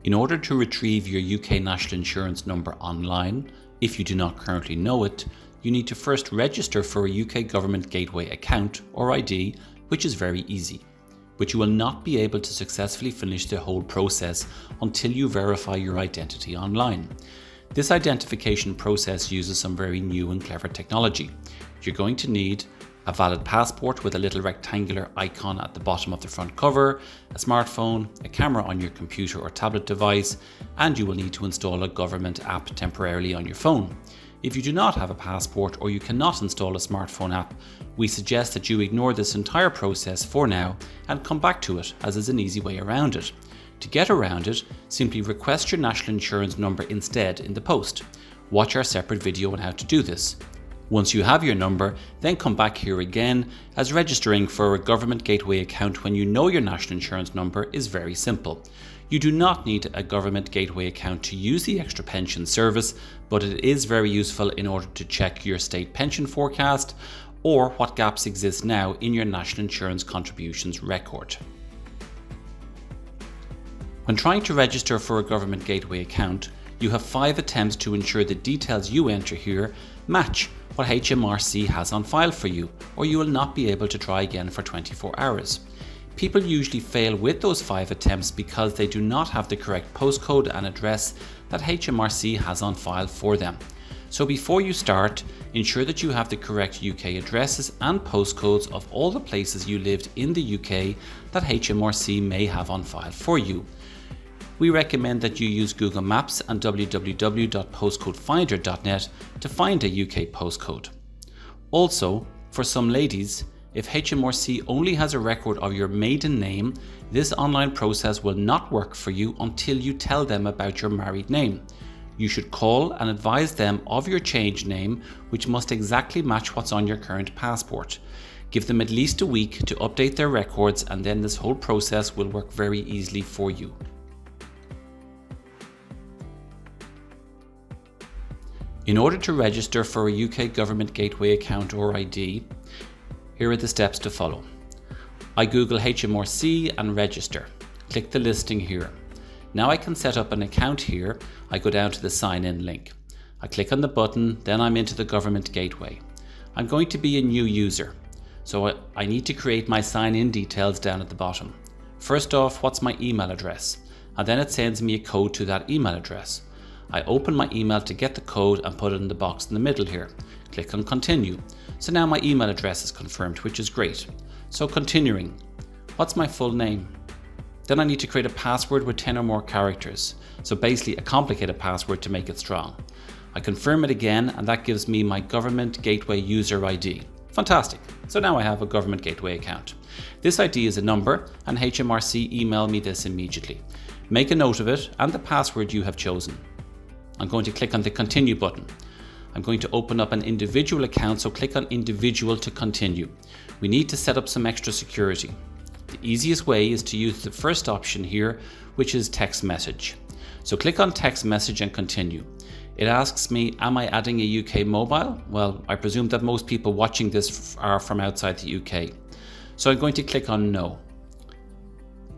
In order to retrieve your UK National Insurance number online, if you do not currently know it, you need to first register for a UK Government Gateway account or ID, which is very easy. But you will not be able to successfully finish the whole process until you verify your identity online. This identification process uses some very new and clever technology. You're going to need a valid passport with a little rectangular icon at the bottom of the front cover, a smartphone, a camera on your computer or tablet device, and you will need to install a government app temporarily on your phone. If you do not have a passport or you cannot install a smartphone app, we suggest that you ignore this entire process for now and come back to it, as is an easy way around it. To get around it, simply request your national insurance number instead in the post. Watch our separate video on how to do this. Once you have your number, then come back here again, as registering for a Government Gateway account when you know your national insurance number is very simple. You do not need a Government Gateway account to use the Xtrapension service, but it is very useful in order to check your state pension forecast or what gaps exist now in your national insurance contributions record. When trying to register for a Government Gateway account, you have 5 attempts to ensure the details you enter here match what HMRC has on file for you, or you will not be able to try again for 24 hours. People usually fail with those 5 attempts because they do not have the correct postcode and address that HMRC has on file for them. So before you start, ensure that you have the correct UK addresses and postcodes of all the places you lived in the UK that HMRC may have on file for you. We recommend that you use Google Maps and www.postcodefinder.net to find a UK postcode. Also, for some ladies, if HMRC only has a record of your maiden name, this online process will not work for you until you tell them about your married name. You should call and advise them of your changed name, which must exactly match what's on your current passport. Give them at least a week to update their records, and then this whole process will work very easily for you. In order to register for a UK Government Gateway account or ID, here are the steps to follow. I Google HMRC and register. Click the listing here. Now I can set up an account here. I go down to the sign in link. I click on the button, then I'm into the Government Gateway. I'm going to be a new user, so I need to create my sign in details down at the bottom. First off, what's my email address? And then it sends me a code to that email address. I open my email to get the code and put it in the box in the middle here. Click on continue. So now my email address is confirmed, which is great. So continuing, what's my full name? Then I need to create a password with 10 or more characters. So basically a complicated password to make it strong. I confirm it again, and that gives me my Government Gateway user ID. Fantastic. So now I have a Government Gateway account. This ID is a number, and HMRC email me this immediately. Make a note of it and the password you have chosen. I'm going to click on the continue button. I'm going to open up an individual account, so click on individual to continue. We need to set up some extra security. The easiest way is to use the first option here, which is text message. So click on text message and continue. It asks me, am I adding a UK mobile? Well, I presume that most people watching this are from outside the UK. So I'm going to click on no.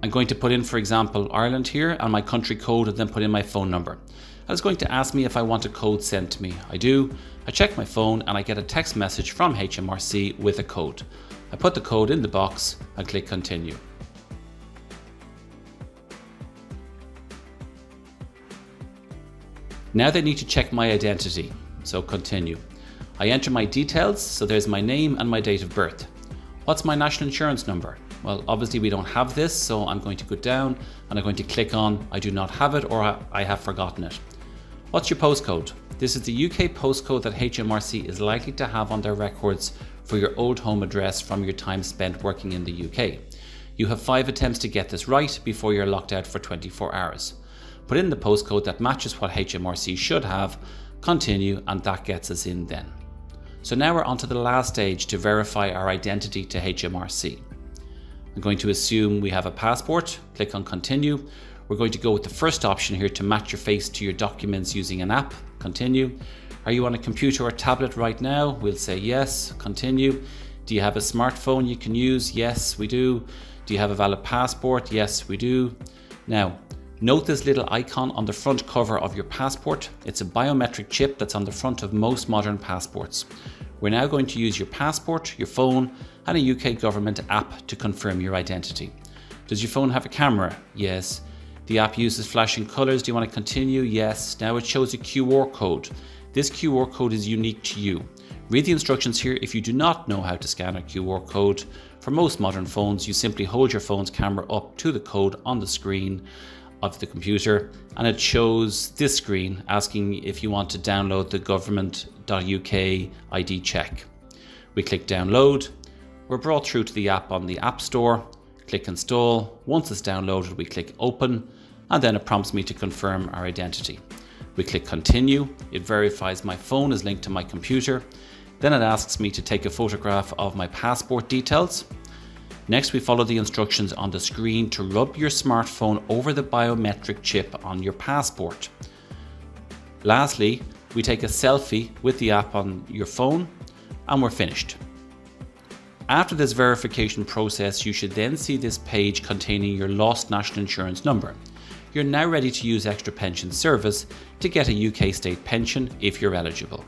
I'm going to put in, for example, Ireland here and my country code, and then put in my phone number. And it's going to ask me if I want a code sent to me. I do. I check my phone and I get a text message from HMRC with a code. I put the code in the box and click continue. Now they need to check my identity, so continue. I enter my details, so there's my name and my date of birth. What's my national insurance number? Well, obviously we don't have this, so I'm going to go down and I'm going to click on I do not have it, or I have forgotten it. What's your postcode? This is the UK postcode that HMRC is likely to have on their records for your old home address from your time spent working in the UK. You have 5 attempts to get this right before you're locked out for 24 hours. Put in the postcode that matches what HMRC should have, continue, and that gets us in then. So now we're on to the last stage to verify our identity to HMRC. I'm going to assume we have a passport, click on continue. We're going to go with the first option here to match your face to your documents using an app, continue. Are you on a computer or tablet right now? We'll say yes, continue. Do you have a smartphone you can use? Yes, we do. Do you have a valid passport? Yes, we do. Now, Note this little icon on the front cover of your passport. It's a biometric chip that's on the front of most modern passports. We're now going to use your passport, your phone, and a UK government app to confirm your identity. Does your phone have a camera? Yes. The app uses flashing colours. Do you want to continue? Yes. Now it shows a QR code. This QR code is unique to you. Read the instructions here if you do not know how to scan a QR code. For most modern phones, you simply hold your phone's camera up to the code on the screen of the computer, and it shows this screen asking if you want to download the government.uk ID check. We click download. We're brought through to the app on the App Store. Click install. Once it's downloaded, we click open, and then it prompts me to confirm our identity. We click continue. It verifies my phone is linked to my computer. Then it asks me to take a photograph of my passport details. Next, we follow the instructions on the screen to rub your smartphone over the biometric chip on your passport. Lastly, we take a selfie with the app on your phone, and we're finished. After this verification process, you should then see this page containing your lost national insurance number. You're now ready to use Xtrapension service to get a UK state pension if you're eligible.